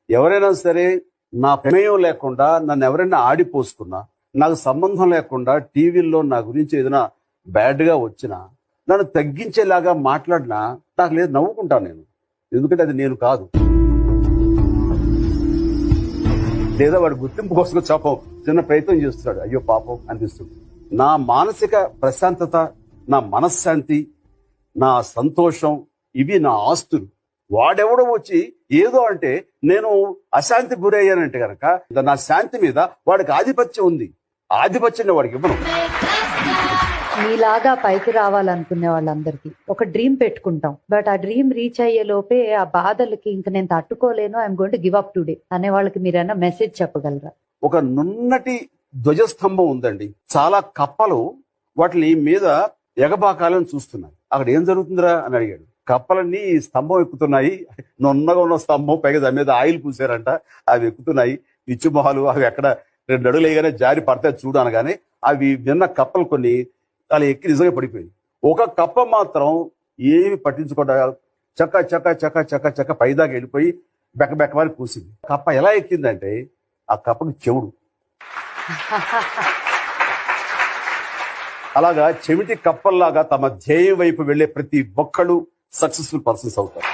ఎవరైనా సరే నా ప్రమేయం లేకుండా నన్ను ఎవరైనా ఆడిపోసుకున్నా, నాకు సంబంధం లేకుండా టీవీల్లో నా గురించి ఏదైనా బ్యాడ్ గా వచ్చినా, నన్ను తగ్గించేలాగా మాట్లాడినా నాకు లేదు, నవ్వుకుంటాను నేను. ఎందుకంటే అది నేను కాదు. లేదా వాడి గుర్తింపు కోసం పాపం చిన్న ప్రయత్నం చేస్తున్నాడు, అయ్యో పాపం అనిపిస్తుంది. నా మానసిక ప్రశాంతత, నా మనశ్శాంతి, నా సంతోషం, ఇవి నా ఆస్తులు. వాడెవడో వచ్చి ఏదో అంటే నేను అశాంతి గురయ్యానంటే కనుక నా శాంతి మీద వాడికి ఆధిపత్యం ఉంది. ఆధిపత్యాన్ని వాడికి ఇవ్వను. మీలాగా పైకి రావాలనుకునే వాళ్ళందరికీ ఒక డ్రీమ్ పెట్టుకుంటాం. బట్ ఆ డ్రీమ్ రీచ్ అయ్యే లోపే ఆ బాధలకి ఇంక నేను తట్టుకోలేను, I'm going to give up today అనే వాళ్ళకి మీరైనా మెసేజ్ చెప్పగలరా? ఒక నున్నటి ధ్వజస్తంభం ఉందండి. చాలా కప్పలు వాటిని మీద ఎగబాకాలని చూస్తున్నాయి. అక్కడ ఏం జరుగుతుందిరా అని అడిగాడు. కప్పలన్నీ స్తంభం ఎక్కుతున్నాయి, నున్నగా ఉన్న స్తంభం, పైగా దాని మీద ఆయిల్ పూసారంట, అవి ఎక్కుతున్నాయి. పిచ్చిమొహాలు అవి ఎక్కడ 2 అడుగులు వేయగానే జారి పడతాయి చూడు అనగానే అవి విన్న కప్పలు కొన్ని అలా ఎక్కి నిజంగా పడిపోయింది. ఒక కప్ప మాత్రం ఏమి పట్టించుకోకుండా చక్క చక్క చక్క చక్క చక్క పైదాకా వెళ్ళిపోయి బెక్కబెక్కమని కూసింది. కప్ప ఎలా ఎక్కిందంటే ఆ కప్పకి చెవుడు. అలాగా చెవిటి కప్పల్లాగా తమ ధ్యేయం వైపు వెళ్లే ప్రతి ఒక్కళ్ళు సక్సెస్ఫుల్ పర్సన్స్ అవుతారు.